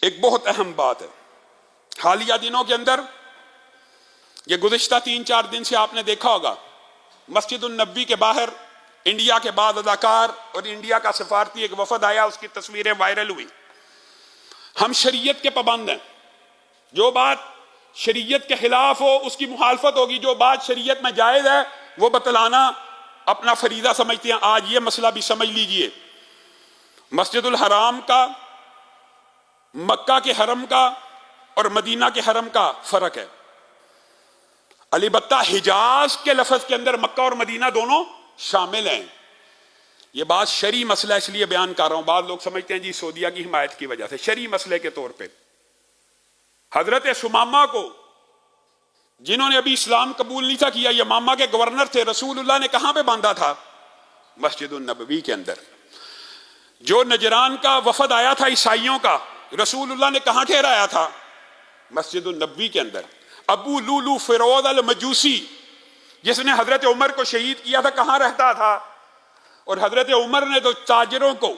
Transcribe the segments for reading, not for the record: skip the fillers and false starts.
एक बहुत अहम बात है। हालिया दिनों के अंदर, ये गुज़िश्ता 3-4 दिन से आपने देखा होगा, मस्जिद उन नबी के बाहर इंडिया के बाद अदाकार और इंडिया का सफारती एक वफद आया, उसकी तस्वीरें वायरल हुई। हम शरीयत के पाबंद हैं। जो बात शरीयत के खिलाफ हो उसकी मुखालफत होगी, जो बात शरीयत में जायज़ है वो बतलाना अपना फरीदा समझते हैं। आज ये मसला भी समझ लीजिए, मस्जिदुल हराम का, मक्का के हरम का और मदीना के हरम का फर्क है। अलबत्ता हिजाज के लफ्ज के अंदर मक्का और मदीना दोनों शामिल हैं। यह बात शरी मसला इसलिए बयान कर रहा हूं, बाद लोग समझते हैं जी सऊदीया की हिमायत की वजह से। शरी मसले के तौर पे हजरत सुमामा को, जिन्होंने अभी इस्लाम कबूल नहीं था किया, यमामा के गवर्नर थे, रसूलुल्लाह ने कहां पे बांधा था? मस्जिदुन नबवी के अंदर। जो नजरान का वफद आया था ईसाइयों का, रसूलुल्लाह ने कहां ठहराया था? मस्जिदुन नबवी के अंदर। अबू लूलू फिरोज अल मजूसी, जिसने हजरत उमर को शहीद किया था, कहां रहता था? और हजरत उमर ने तो ताजरों को,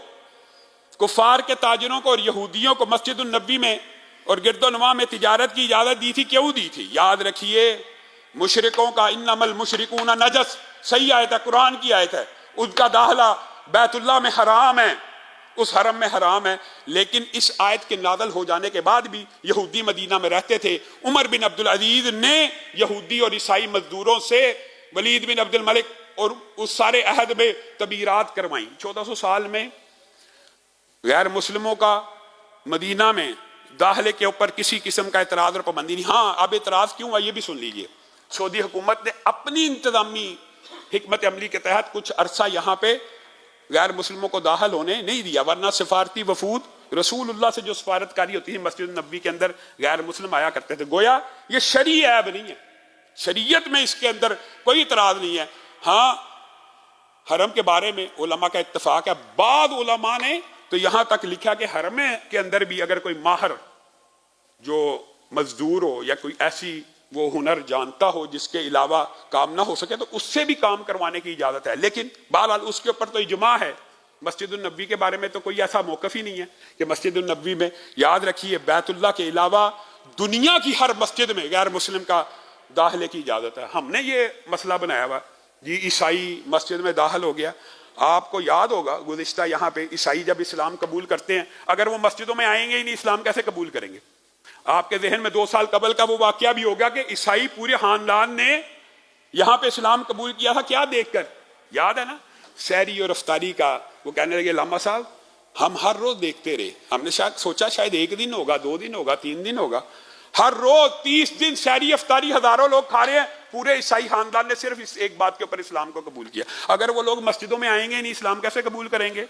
कुफार के ताजरों को और यहूदियों को मस्जिदुन नबी में और गिरदोनवा में तिजारत की इजाजत दी थी। क्यों दी थी? याद रखिए, मुशरिकों का इन्नमल मुशरिकून नजस, सही आयत है, कुरान की आयत है। उनका दाखिला बैतुल्लाह में हराम है, उस हरम में हराम है। लेकिन इस आयत के नाज़िल हो जाने के बाद भी यहूदी मदीना में रहते थे। उमर बिन अब्दुल अजीज ने यहूदी और ईसाई मजदूरों से वलीद बिन अब्दुल मलिक और उस सारे अहद में तबीरात करवाई। 1400 साल में गैर मुस्लिमों का मदीना में दाखिले के ऊपर किसी किस्म का एतराज और पाबंदी नहीं। हाँ, अब एतराज क्यों हुआ ये भी सुन लीजिए। सऊदी हुकूमत ने अपनी इंतजामी हिकमत अमली के तहत कुछ अरसा यहाँ पे गैर मुस्लिमों को दाखिल होने नहीं दिया, वरना सिफारती वफूद रसूलुल्लाह से जो सफारतकारी होती है मस्जिद नबी के अंदर गैर मुस्लिम आया करते थे। गोया ये शरी ऐब नहीं है, शरीयत में इसके अंदर कोई इतराज नहीं है। हाँ, हरम के बारे में उलमा का इत्तफाक है। बाद उलमा ने तो यहां तक लिखा कि हरम के अंदर भी अगर कोई माहर जो मजदूर हो या कोई ऐसी वो हुनर जानता हो जिसके अलावा काम ना हो सके तो उससे भी काम करवाने की इजाजत है। लेकिन बहरहाल उसके ऊपर तो इजमा है। मस्जिदुन नबी के बारे में तो कोई ऐसा मौकफ ही नहीं है कि मस्जिदुन नबी में, याद रखिए, बैतुल्लाह के अलावा दुनिया की हर मस्जिद में गैर मुस्लिम का दाखिले की इजाजत है। हमने ये मसला बनाया हुआ जी, ईसाई मस्जिद में दाखिल हो गया। आपको याद होगा गुज़िश्ता यहाँ पे ईसाई जब इस्लाम कबूल करते हैं, अगर वो मस्जिदों में आएंगे ही नहीं, इस्लाम कैसे कबूल करेंगे? आपके जहन में 2 साल कबल का वो वाकया भी होगा कि ईसाई पूरे खानदान ने यहाँ पे इस्लाम कबूल किया था। क्या देखकर? याद है ना, सहरी और अफ्तारी का। वो कहने लगे लामा साहब हम हर रोज देखते रहे, हमने शायद सोचा शायद 1 दिन होगा, 2 दिन होगा, 3 दिन होगा, हर रोज 30 दिन सहरी अफ्तारी हजारों लोग खा रहे हैं। पूरे ईसाई खानदान ने सिर्फ इस एक बात के ऊपर इस्लाम को कबूल किया। अगर वो लोग मस्जिदों में आएंगे नहीं, इस्लाम कैसे कबूल करेंगे?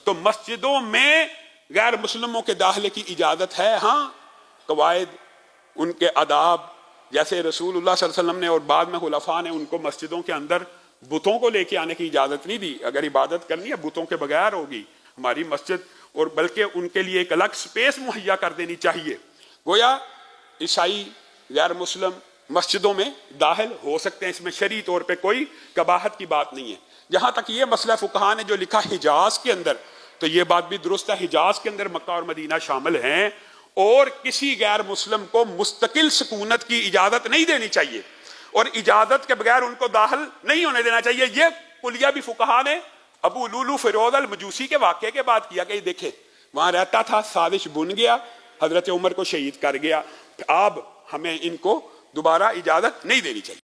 तो मस्जिदों में गैर मुस्लिमों के दाखिले की इजाजत है। हाँ, कवायद, उनके अदाब, जैसे रसूलुल्लाह सल्लल्लाहु अलैहि वसल्लम ने और बाद में खुलफा ने उनको मस्जिदों के अंदर बुतों को लेके आने की इजाजत नहीं दी। अगर इबादत करनी है बुतों के बगैर होगी हमारी मस्जिद, और बल्कि उनके लिए एक अलग स्पेस मुहैया कर देनी चाहिए। गोया ईसाई गैर मुस्लिम मस्जिदों में दाखिल हो सकते हैं, इसमें शरई तौर पे कोई कबाहत की बात नहीं है। जहां तक ये मसला फुकहा ने जो लिखा हिजाज के अंदर, तो ये बात भी दुरुस्त है। हिजाज के अंदर मक्का और मदीना शामिल हैं और किसी गैर मुस्लिम को मुस्तकिल सुकूनत की इजाजत नहीं देनी चाहिए और इजाजत के बगैर उनको दाखिल नहीं होने देना चाहिए। ये कुलिया भी फुकहा ने अबू लूलू फिरोज अल मजूसी के वाक़े के बाद किया कि देखे वहां रहता था, साजिश बुन गया, हजरत उमर को शहीद कर गया, अब हमें इनको दोबारा इजाजत नहीं देनी चाहिए।